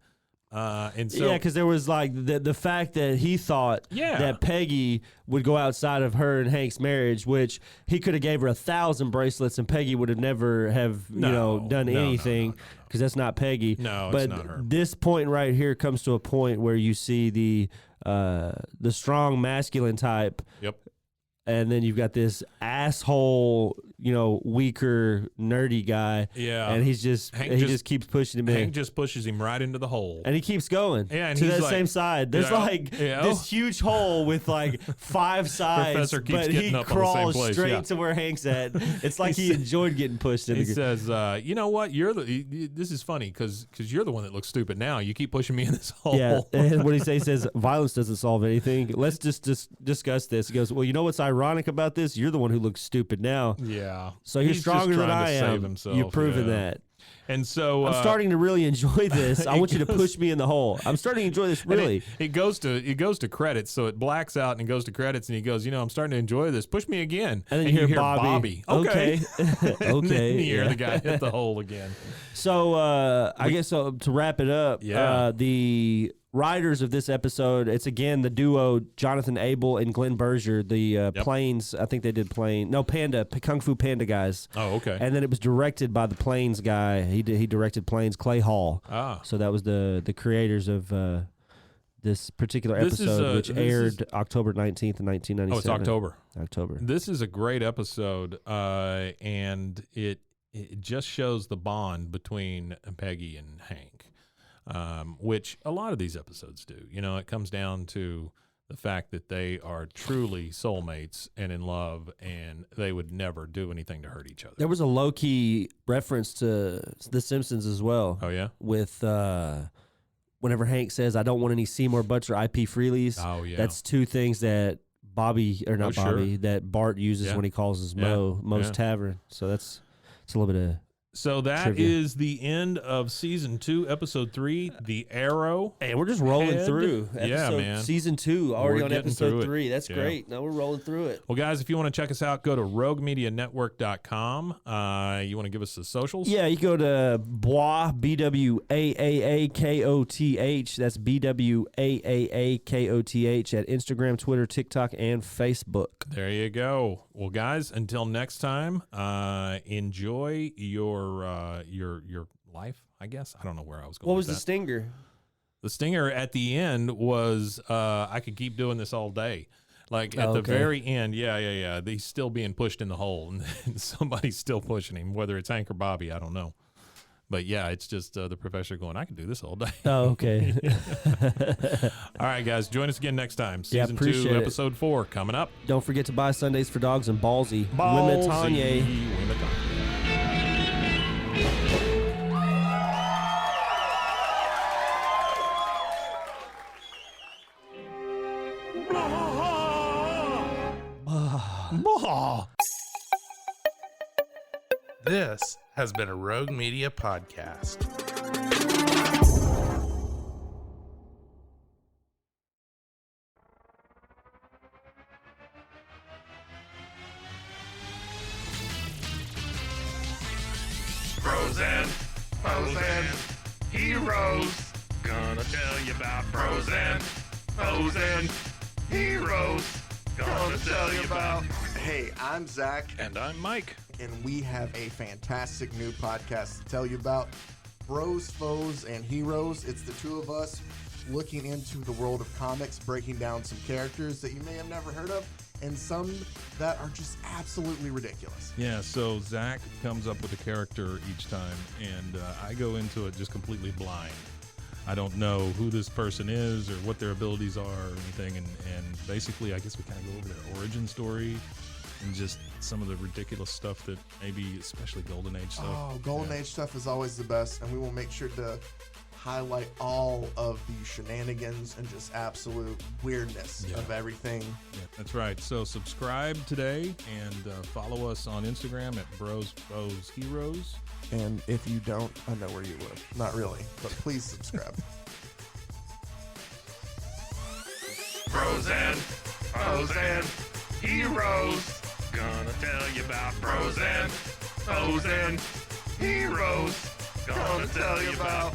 And so because there was like the fact that he thought that Peggy would go outside of her and Hank's marriage, which he could have gave her 1,000 bracelets and Peggy would have never have done anything because that's not Peggy. No, but it's not her. This point right here comes to a point where you see the strong masculine type. Yep. And then you've got this asshole, weaker, nerdy guy. Yeah. And he just keeps pushing him in. Hank just pushes him right into the hole. And he keeps going. Yeah, and to he's that like, same side. There's this huge hole with like 5 sides. Professor keeps but getting he up on the same crawls place. straight to where Hank's at. It's like he enjoyed getting pushed in. He says, "You know what? This is funny because you're the one that looks stupid now. You keep pushing me in this hole." Yeah. And what he says, violence doesn't solve anything. Let's just discuss this. He goes, well, you know what's ironic about this? You're the one who looks stupid now. Yeah. So you're stronger than I am. Himself. You've proven that. And so I'm starting to really enjoy this. I want you to push me in the hole. I'm starting to enjoy this really. It goes to credits, so it blacks out and it goes to credits, and he goes, I'm starting to enjoy this. Push me again. And then you hear Bobby. Okay. Okay. And then you hear the guy hit the hole again. So I guess to wrap it up, the writers of this episode, it's again the duo Jonathan Aibel and Glenn Berger, the Planes. I think they did Kung Fu Panda guys. Oh, okay. And then it was directed by the Planes guy. He directed Planes, Klay Hall. Ah. So that was the creators of this particular episode, which aired October 19th, 1997. Oh, it's October. October. This is a great episode, and it just shows the bond between Peggy and Hank. Which a lot of these episodes do. It comes down to the fact that they are truly soulmates and in love, and they would never do anything to hurt each other. There was a low-key reference to The Simpsons as well. Oh, yeah? With whenever Hank says, I don't want any Seymour Butts or IP Freelies. Oh, yeah. That's two things that that Bart uses when he calls his Moe's Tavern. So it's a little bit of... So that trivia. is the end of season 2, episode 3, The Arrow. Hey, we're just rolling through. Man. Season 2, already We're on episode 3. That's great. Now we're rolling through it. Well, guys, if you want to check us out, go to roguemedianetwork.com. You want to give us the socials? Yeah, you go to BWAAA, BWAAAKOTH. That's BWAAAKOTH at Instagram, Twitter, TikTok, and Facebook. There you go. Well, guys, until next time, enjoy your life, I guess. I don't know where I was going. What was with the that. stinger? The stinger at the end was I could keep doing this all day. Like at the very end, he's still being pushed in the hole, and somebody's still pushing him, whether it's Hank or Bobby, I don't know. But yeah, it's just the professor going, I can do this all day. Oh, okay. All right, guys, join us again next time. Season 2, episode 4 coming up. Don't forget to buy Sundays for Dogs and Ballsy. Wimitanye. This has been a Rogue Media podcast. Frozen, heroes. Gonna tell you about frozen heroes. Gonna tell you about. Hey, I'm Zach. And I'm Mike. And we have a fantastic new podcast to tell you about. Bros, Foes, and Heroes. It's the two of us looking into the world of comics, breaking down some characters that you may have never heard of, and some that are just absolutely ridiculous. Yeah, so Zach comes up with a character each time, and I go into it just completely blind. I don't know who this person is or what their abilities are or anything. And basically, I guess we kind of go over their origin story and just some of the ridiculous stuff that maybe, especially Golden Age stuff. Oh, Golden Age stuff is always the best, and we will make sure to highlight all of the shenanigans and just absolute weirdness of everything. Yeah, that's right. So subscribe today and follow us on Instagram at Bros Foes Heroes. And if you don't, I know where you live. Not really, but please subscribe. Bros and foes and heroes. Gonna tell you about bros and foes and heroes. Gonna tell you about.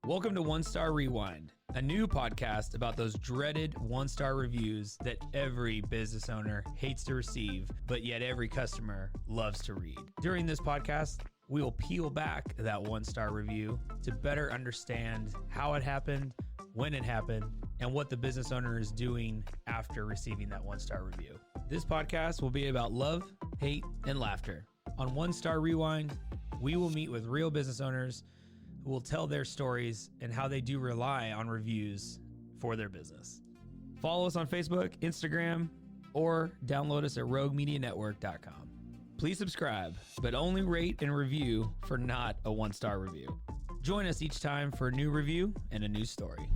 Welcome to One Star Rewind, a new podcast about those dreaded one-star reviews that every business owner hates to receive, but yet every customer loves to read. During this podcast, we will peel back that one-star review to better understand how it happened, when it happened, and what the business owner is doing after receiving that one-star review. This podcast will be about love, hate, and laughter. On One Star Rewind, we will meet with real business owners who will tell their stories and how they do rely on reviews for their business. Follow us on Facebook, Instagram, or download us at roguemedianetwork.com. Please subscribe, but only rate and review for not a one-star review. Join us each time for a new review and a new story.